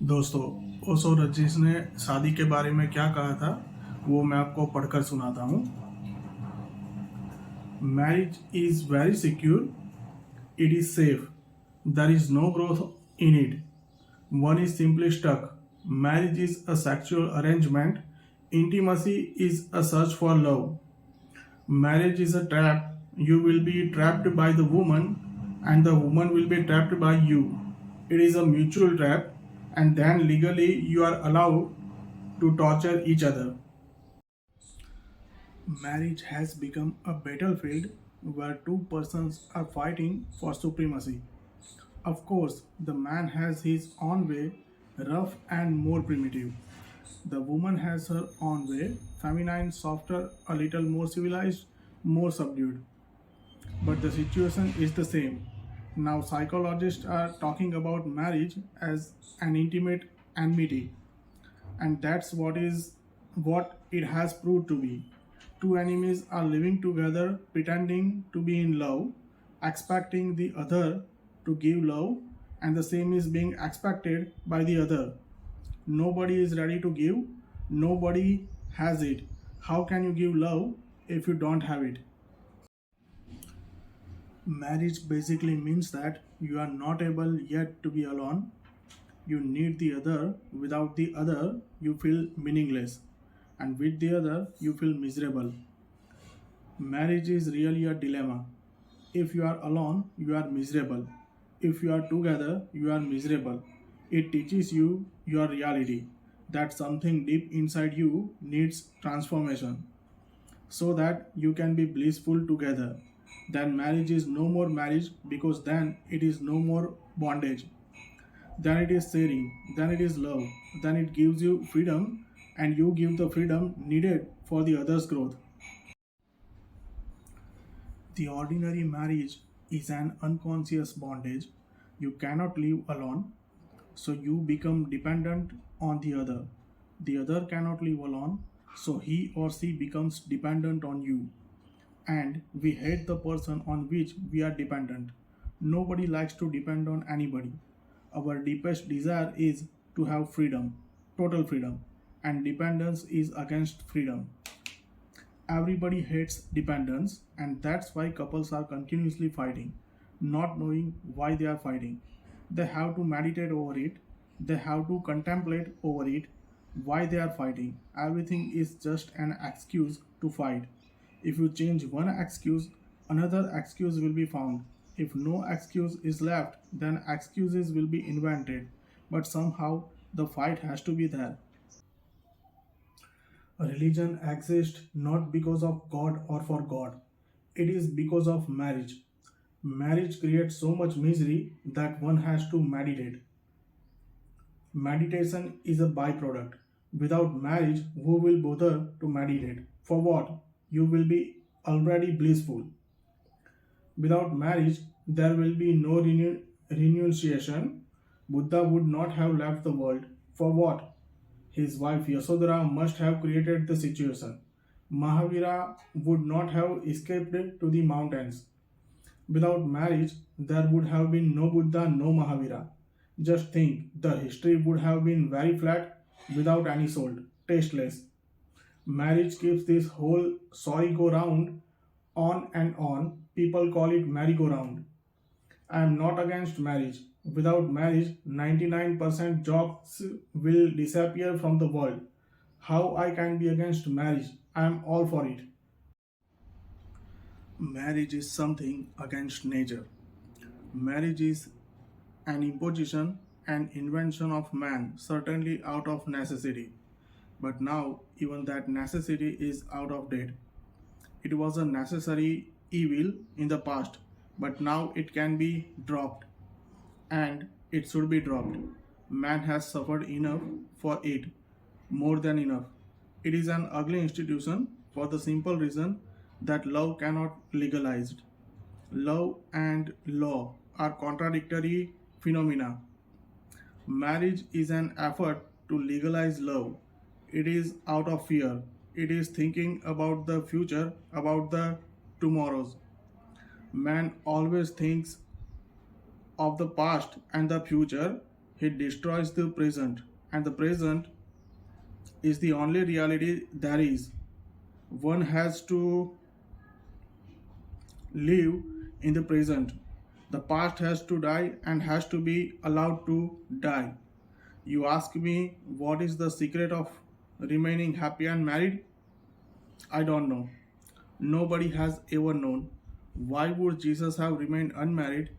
दोस्तों, ओशो रजिस ने शादी के बारे में क्या कहा था वो मैं आपको पढ़कर सुनाता हूँ। Marriage is very secure, it is safe, there is no growth in it, one is simply stuck. Marriage is a sexual arrangement, intimacy is a search for love. Marriage is a trap, you will be trapped by the woman and the woman will be trapped by you. It is a mutual trap, and then legally you are allowed to torture each other. Marriage has become a battlefield where two persons are fighting for supremacy. Of course, the man has his own way, rough and more primitive. The woman has her own way, feminine, softer, a little more civilized, more subdued. But the situation is the same. Now, psychologists are talking about marriage as an intimate enmity, and that's what it has proved to be. Two enemies are living together, pretending to be in love, expecting the other to give love, and the same is being expected by the other. Nobody is ready to give, nobody has it. How can you give love if you don't have it? Marriage basically means that you are not able yet to be alone. You need the other. Without the other, you feel meaningless. And with the other, you feel miserable. Marriage is really a dilemma. If you are alone, you are miserable. If you are together, you are miserable. It teaches you your reality, that something deep inside you needs transformation so that you can be blissful together. Then marriage is no more marriage because then it is no more bondage. Then it is sharing, then it is love, then it gives you freedom and you give the freedom needed for the other's growth. The ordinary marriage is an unconscious bondage. You cannot live alone, so you become dependent on the other. The other cannot live alone, so he or she becomes dependent on you. And we hate the person on which we are dependent. Nobody likes to depend on anybody. Our deepest desire is to have freedom, total freedom, and dependence is against freedom. Everybody hates dependence, and that's why couples are continuously fighting, not knowing why they are fighting. They have to meditate over it, they have to contemplate over it, why they are fighting. Everything is just an excuse to fight. If you change one excuse, another excuse will be found. If no excuse is left, then excuses will be invented. But somehow the fight has to be there. Religion exists not because of God or for God. It is because of marriage. Marriage creates so much misery that one has to meditate. Meditation is a byproduct. Without marriage, who will bother to meditate? For what? You will be already blissful. Without marriage, there will be no renunciation. Buddha would not have left the world. For what? His wife Yasodhara must have created the situation. Mahavira would not have escaped to the mountains. Without marriage, there would have been no Buddha, no Mahavira. Just think, the history would have been very flat without any soul, tasteless. Marriage keeps this whole sorry go round on and on. People call it merry-go-round. I am not against marriage. Without marriage, 99% jobs will disappear from the world. How I can be against marriage? I am all for it. Marriage is something against nature. Marriage is an imposition and invention of man, certainly out of necessity. But now, even that necessity is out of date. It was a necessary evil in the past, but now it can be dropped, and it should be dropped. Man has suffered enough for it, more than enough. It is an ugly institution for the simple reason that love cannot legalized. Love and law are contradictory phenomena. Marriage is an effort to legalize love. It is out of fear. It is thinking about the future, about the tomorrows. Man always thinks of the past and the future. It destroys the present, and the present is the only reality there is. One has to live in the present. The past has to die and has to be allowed to die. You ask me what is the secret of remaining happy and married? I don't know. Nobody has ever known. Why would Jesus have remained unmarried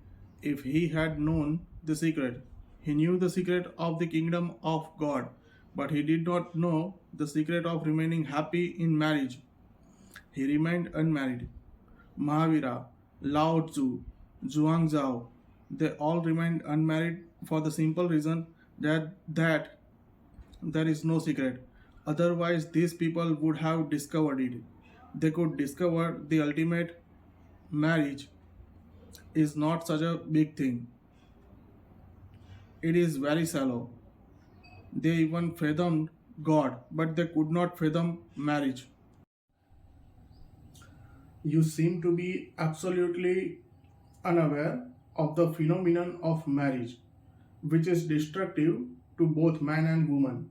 if he had known the secret? He knew the secret of the kingdom of God, but he did not know the secret of remaining happy in marriage. He remained unmarried. Mahavira, Lao Tzu, Zhuangzhao, they all remained unmarried for the simple reason that there is no secret. Otherwise, these people would have discovered it. They could discover the ultimate marriage is not such a big thing. It is very shallow. They even fathomed God, but they could not fathom marriage. You seem to be absolutely unaware of the phenomenon of marriage, which is destructive to both man and woman.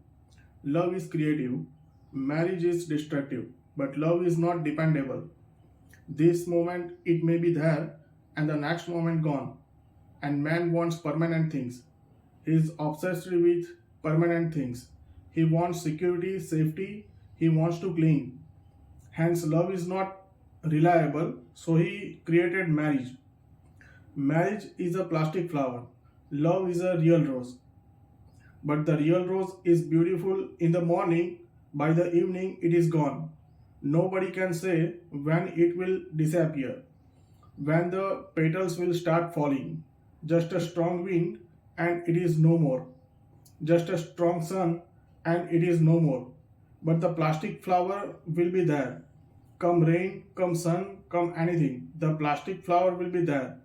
Love is creative, marriage is destructive, but love is not dependable. This moment it may be there and the next moment gone. And man wants permanent things. He is obsessed with permanent things. He wants security, safety, he wants to cling. Hence, love is not reliable, so he created marriage. Marriage is a plastic flower, love is a real rose. But the real rose is beautiful in the morning, by the evening it is gone. Nobody can say when it will disappear, when the petals will start falling. Just a strong wind and it is no more. Just a strong sun and it is no more. But the plastic flower will be there. Come rain, come sun, come anything, the plastic flower will be there.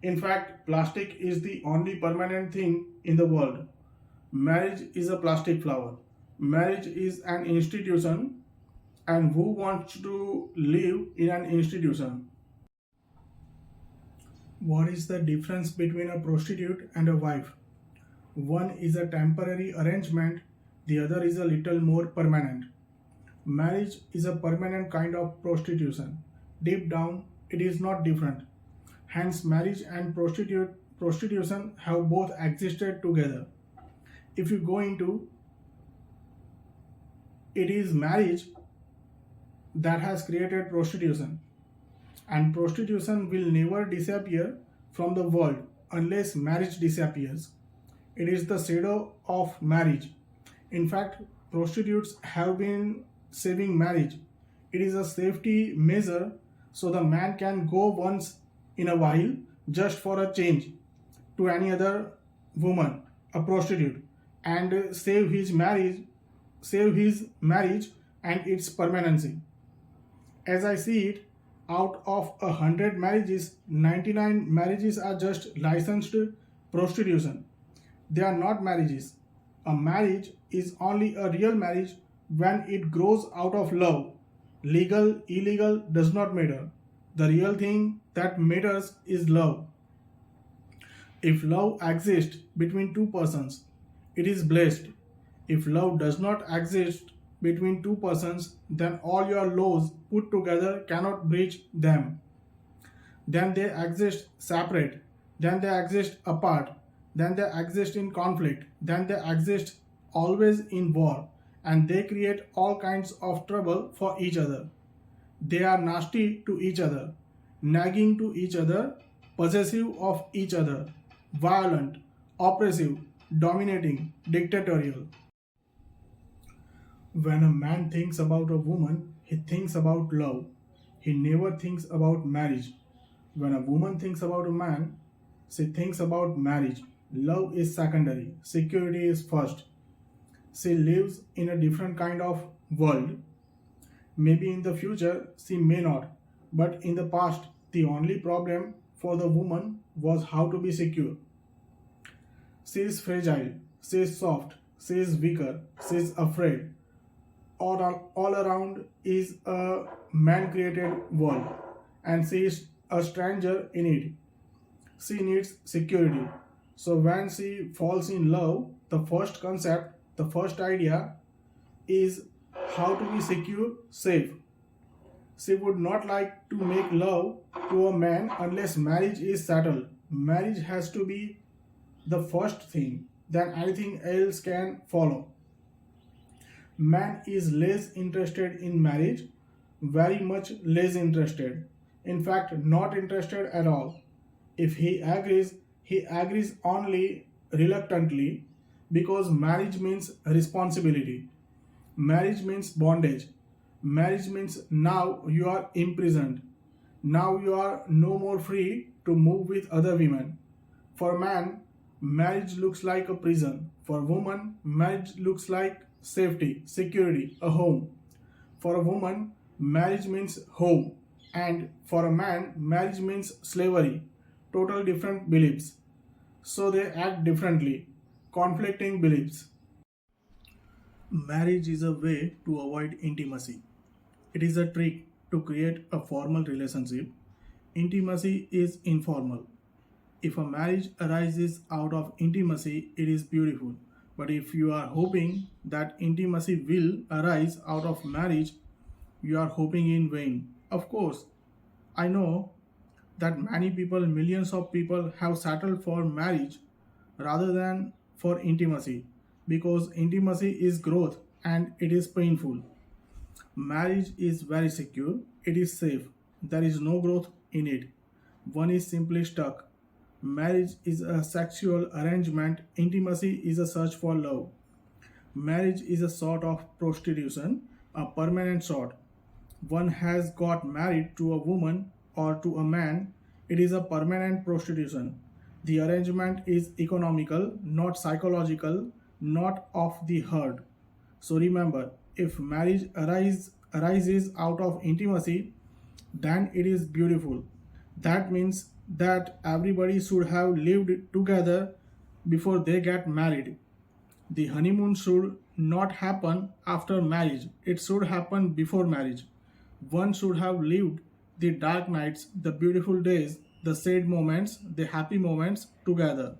In fact, plastic is the only permanent thing in the world. Marriage is a plastic flower. Marriage is an institution, and who wants to live in an institution? What is the difference between a prostitute and a wife? One is a temporary arrangement, the other is a little more permanent. Marriage is a permanent kind of prostitution. Deep down, it is not different. Hence, marriage and prostitution have both existed together. If you go into it, is marriage that has created prostitution, and prostitution will never disappear from the world unless marriage disappears. It is the shadow of marriage. In fact, prostitutes have been saving marriage. It is a safety measure so the man can go once in a while just for a change to any other woman, a prostitute, and save his marriage and its permanency. As I see it, out of 100 marriages, 99 marriages are just licensed prostitution. They are not marriages. A marriage is only a real marriage when it grows out of love. Legal, illegal does not matter. The real thing that matters is love. If love exists between two persons, it is blessed. If love does not exist between two persons, then all your laws put together cannot breach them. Then they exist separate, then they exist apart, then they exist in conflict, then they exist always in war, and they create all kinds of trouble for each other. They are nasty to each other, nagging to each other, possessive of each other, violent, oppressive, dominating, dictatorial. When a man thinks about a woman, he thinks about love. He never thinks about marriage. When a woman thinks about a man, she thinks about marriage. Love is secondary, security is first. She lives in a different kind of world. Maybe in the future she may not, but in the past, the only problem for the woman was how to be secure. She is fragile, she is soft, she is weaker, she is afraid. All around is a man created world, and she is a stranger in it. She needs security. So when she falls in love, the first concept, the first idea is how to be secure, safe. She would not like to make love to a man unless marriage is settled. Marriage has to be the first thing, then anything else can follow. Man is less interested in marriage, very much less interested. In fact, not interested at all. If he agrees only reluctantly because marriage means responsibility. Marriage means bondage. Marriage means now you are imprisoned. Now you are no more free to move with other women. For man, marriage looks like a prison. For woman, marriage looks like safety, security, a home. For a woman, marriage means home. And for a man, marriage means slavery. Total different beliefs. So they act differently. Conflicting beliefs. Marriage is a way to avoid intimacy. It is a trick to create a formal relationship. Intimacy is informal. If a marriage arises out of intimacy, it is beautiful. But if you are hoping that intimacy will arise out of marriage, you are hoping in vain. Of course, I know that many people, millions of people, have settled for marriage rather than for intimacy because intimacy is growth and it is painful. Marriage is very secure, it is safe, there is no growth in it. One is simply stuck. Marriage is a sexual arrangement, intimacy is a search for love. Marriage is a sort of prostitution, a permanent sort. One has got married to a woman or to a man, it is a permanent prostitution. The arrangement is economical, not psychological, not of the herd. So remember, if marriage arises out of intimacy, then it is beautiful. That means that everybody should have lived together before they get married. The honeymoon should not happen after marriage, it should happen before marriage. One should have lived the dark nights, the beautiful days, the sad moments, the happy moments together.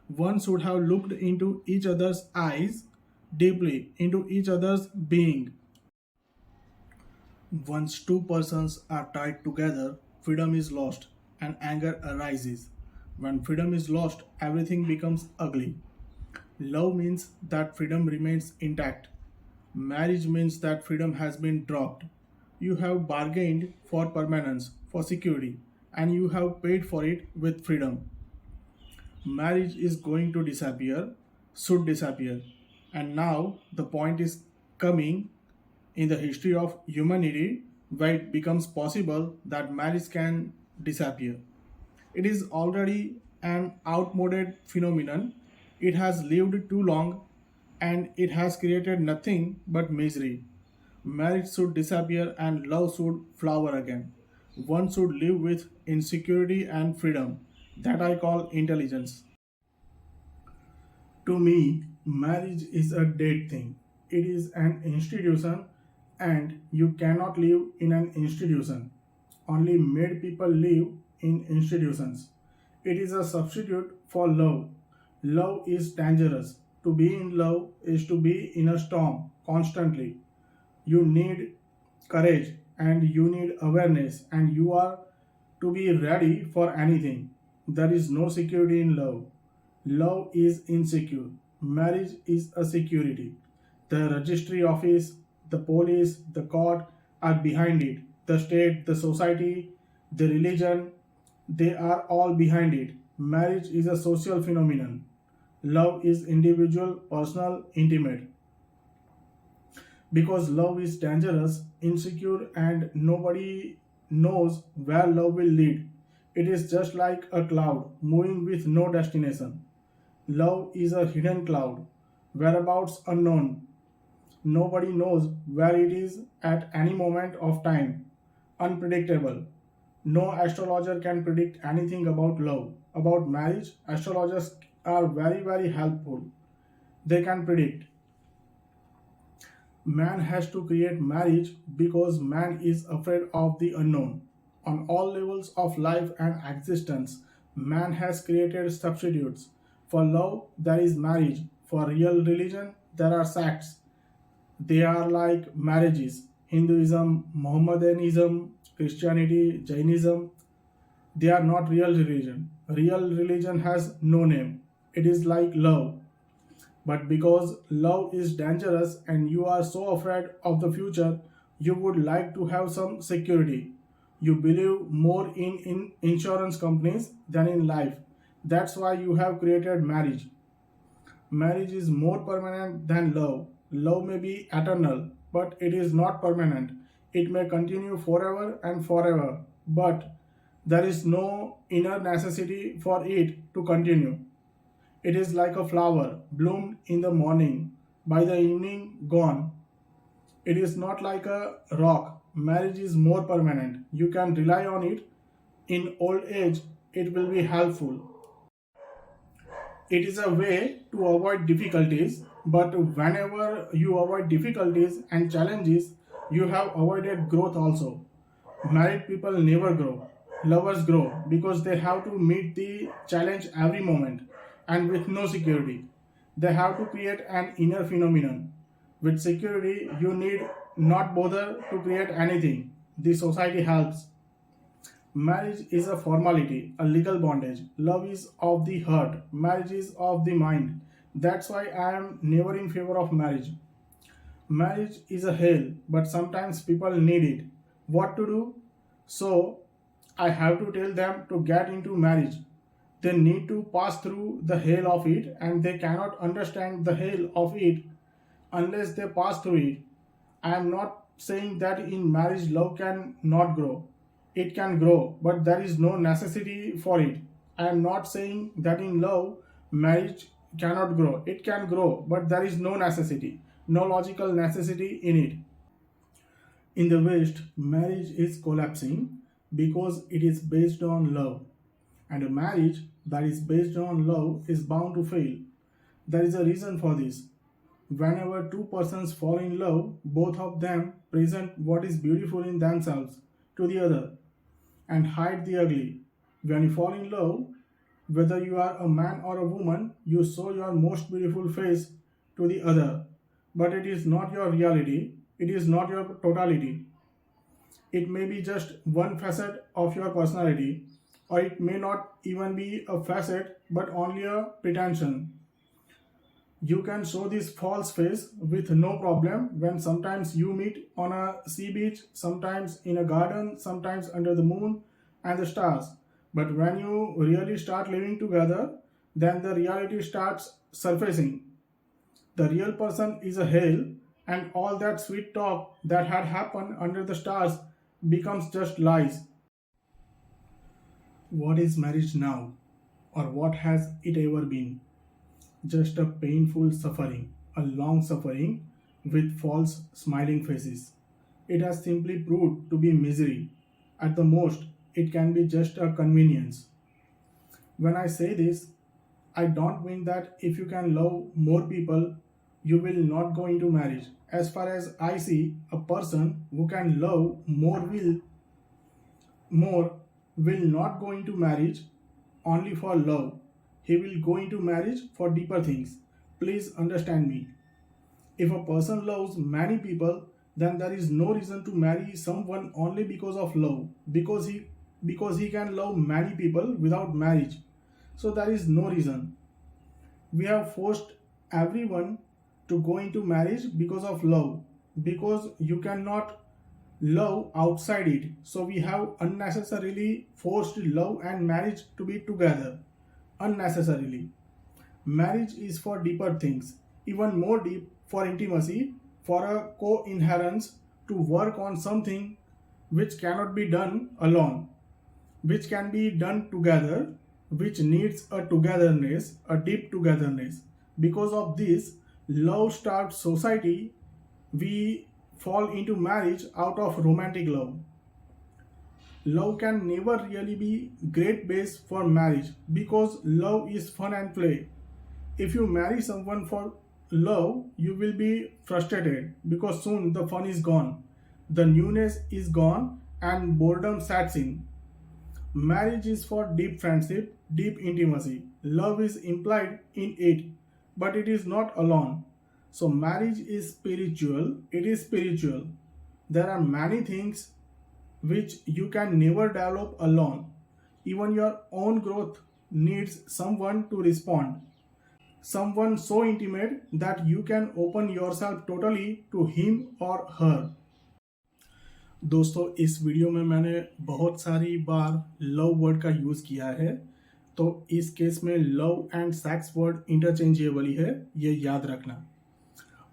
One should have looked into each other's eyes deeply, into each other's being. Once two persons are tied together, freedom is lost and anger arises. When freedom is lost, everything becomes ugly. Love means that freedom remains intact. Marriage means that freedom has been dropped. You have bargained for permanence, for security, and you have paid for it with freedom. Marriage is going to disappear, should disappear. And now the point is coming in the history of humanity where it becomes possible that marriage can disappear. It is already an outmoded phenomenon. It has lived too long and it has created nothing but misery. Marriage should disappear and love should flower again. One should live with insecurity and freedom. That I call intelligence. To me, marriage is a dead thing. It is an institution and you cannot live in an institution. Only made people live in institutions. It is a substitute for love. Love is dangerous. To be in love is to be in a storm constantly. You need courage and you need awareness and you are to be ready for anything. There is no security in love. Love is insecure. Marriage is a security. The registry office, the police, the court are behind it. The state, the society, the religion, they are all behind it. Marriage is a social phenomenon. Love is individual, personal, intimate. Because love is dangerous, insecure, and nobody knows where love will lead. It is just like a cloud moving with no destination. Love is a hidden cloud, whereabouts unknown. Nobody knows where it is at any moment of time. Unpredictable. No astrologer can predict anything about love. About marriage, astrologers are very, very helpful. They can predict. Man has to create marriage because man is afraid of the unknown. On all levels of life and existence, man has created substitutes. For love, there is marriage. For real religion, there are sects. They are like marriages. Hinduism, Mohammedanism, Christianity, Jainism, they are not real religion. Real religion has no name. It is like love. But because love is dangerous and you are so afraid of the future, you would like to have some security. You believe more in insurance companies than in life. That's why you have created marriage. Marriage is more permanent than love. Love may be eternal, but it is not permanent. It may continue forever and forever, but there is no inner necessity for it to continue. It is like a flower bloomed in the morning, by the evening gone. It is not like a rock. Marriage is more permanent. You can rely on it. In old age, it will be helpful. It is a way to avoid difficulties, but whenever you avoid difficulties and challenges, you have avoided growth also. Married people never grow. Lovers grow because they have to meet the challenge every moment and with no security. They have to create an inner phenomenon. With security, you need not bother to create anything. The society helps. Marriage is a formality, a legal bondage. Love is of the heart. Marriage is of the mind. That's why I am never in favor of marriage. Marriage is a hell, but sometimes people need it. What to do? So, I have to tell them to get into marriage. They need to pass through the hell of it, and they cannot understand the hell of it unless they pass through it. I am not saying that in marriage love can not grow. It can grow, but there is no necessity for it. I am not saying that in love marriage cannot grow. It can grow, but there is no necessity, no logical necessity in it. In the West, marriage is collapsing because it is based on love. And a marriage that is based on love is bound to fail. There is a reason for this. Whenever two persons fall in love, both of them present what is beautiful in themselves to the other and hide the ugly. When you fall in love, whether you are a man or a woman, you show your most beautiful face to the other. But it is not your reality, it is not your totality. It may be just one facet of your personality, or it may not even be a facet but only a pretension. You can show this false face with no problem when sometimes you meet on a sea beach, sometimes in a garden, sometimes under the moon and the stars. But when you really start living together, then the reality starts surfacing. The real person is a hell, and all that sweet talk that had happened under the stars becomes just lies. What is marriage now? Or what has it ever been? Just a painful suffering, a long suffering with false smiling faces. It has simply proved to be misery. At the most, it can be just a convenience. When I say this, I don't mean that if you can love more people, you will not go into marriage. As far as I see, a person who can love more will not go into marriage only for love. He will go into marriage for deeper things. Please understand me. If a person loves many people, then there is no reason to marry someone only because of love. Because he can love many people without marriage. So there is no reason. We have forced everyone to go into marriage because of love. Because you cannot love outside it. So we have unnecessarily forced love and marriage to be together. Unnecessarily. Marriage is for deeper things, even more deep, for intimacy, for a co-inherence, to work on something which cannot be done alone, which can be done together, which needs a togetherness, a deep togetherness. Because of this, love starts society. We fall into marriage out of romantic love. Love can never really be great base for marriage because love is fun and play. If you marry someone for love, you will be frustrated because soon the fun is gone, the newness is gone, and boredom sets in. Marriage is for deep friendship, deep intimacy. love is implied in it, but it is not alone. So marriage is spiritual, it is spiritual. There are many things which you can never develop alone. Even your own growth needs someone to respond, someone so intimate that you can open yourself totally to him or her. दोस्तों, इस video में मैंने बहुत सारी बार love word का use किया है, तो इस केस में love and sex word interchangeable ही है, ये याद रखना।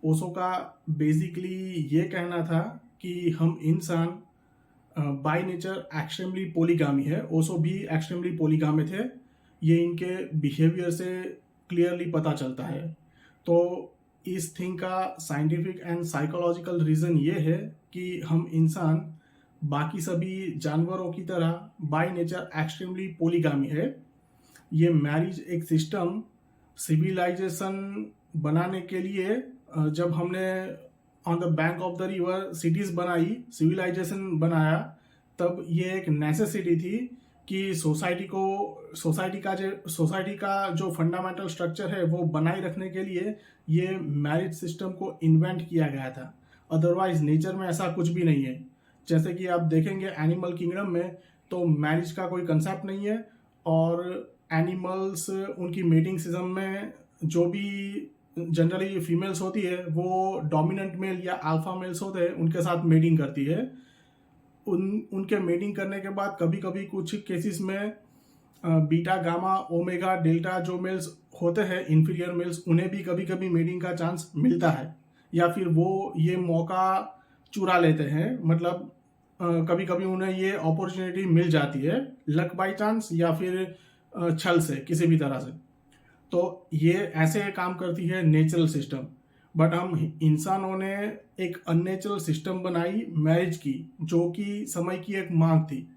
ओशो का बेसिकली ये कहना था कि हम इंसान बाय नेचर एक्सट्रीमली पोलीगामी है। ओशो भी एक्सट्रीमली पोलीगामी थे, ये इनके बिहेवियर से क्लियरली पता चलता है। तो इस थिंग का साइंटिफिक एंड साइकोलॉजिकल रीज़न ये है कि हम इंसान बाकी सभी जानवरों की तरह बाय नेचर एक्सट्रीमली पोलीगामी है। ये मैरिज एक सिस्टम सिविलाइजेशन बनाने के लिए जब हमने on the bank of the river cities बनाई, सिविलाइजेशन बनाया, तब ये एक नेसेसिटी थी कि सोसाइटी का जो फंडामेंटल स्ट्रक्चर है वो बनाए रखने के लिए ये मैरिज सिस्टम को इन्वेंट किया गया था। अदरवाइज नेचर में ऐसा कुछ भी नहीं है। जैसे कि आप देखेंगे एनिमल किंगडम में तो मैरिज का कोई कंसेप्ट नहीं है, और एनिमल्स उनकी मेटिंग सीजन में जो भी जनरली फीमेल्स होती है वो डोमिनेंट मेल या अल्फा मेल्स होते हैं, उनके साथ मेटिंग करती है। उनके मेटिंग करने के बाद कभी कभी कुछ केसेस में बीटा गामा ओमेगा डेल्टा जो मेल्स होते हैं इन्फीरियर मेल्स, उन्हें भी कभी कभी मेटिंग का चांस मिलता है, या फिर वो ये मौका चुरा लेते हैं। मतलब कभी कभी उन्हें ये अपॉर्चुनिटी मिल जाती है, लक बाय चांस या फिर छल से, किसी भी तरह से। तो ये ऐसे काम करती है नेचुरल सिस्टम। बट हम इंसानों ने एक अननेचुरल सिस्टम बनाई मैरिज की, जो कि समय की एक मांग थी।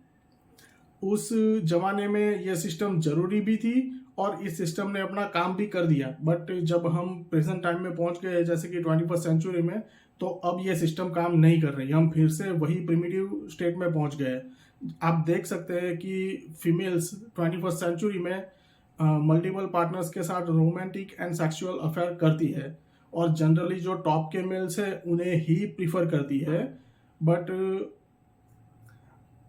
उस जमाने में यह सिस्टम जरूरी भी थी और इस सिस्टम ने अपना काम भी कर दिया। बट जब हम प्रेजेंट टाइम में पहुंच गए, जैसे कि 21st सेंचुरी में, तो अब ये सिस्टम काम नहीं कर रही। हम फिर से वही प्रिमिटिव स्टेट में पहुंच गए। आप देख सकते हैं कि फीमेल्स 21st सेंचुरी में मल्टीपल पार्टनर्स के साथ रोमांटिक एंड सेक्सुअल अफेयर करती है, और जनरली जो टॉप के मेल्स है उन्हें ही प्रीफर करती है। बट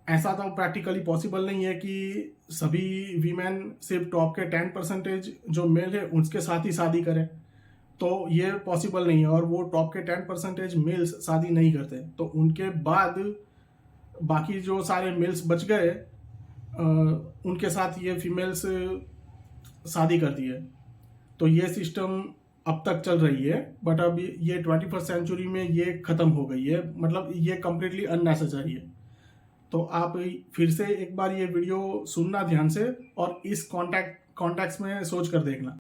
ऐसा तो प्रैक्टिकली पॉसिबल नहीं है कि सभी वीमेन सिर्फ टॉप के 10% जो मेल है उसके साथ ही शादी करें, तो ये पॉसिबल नहीं है। और वो टॉप के 10% मेल्स शादी नहीं करते, तो उनके बाद बाकी जो सारे मेल्स बच गए उनके साथ ये फीमेल्स शादी करती है। तो ये सिस्टम अब तक चल रही है, बट अब ये 21st सेंचुरी में ये खत्म हो गई है। मतलब ये कम्प्लीटली अननेसेसरी है। तो आप फिर से एक बार ये वीडियो सुनना ध्यान से और इस कॉन्टेक्स्ट में सोच कर देखना।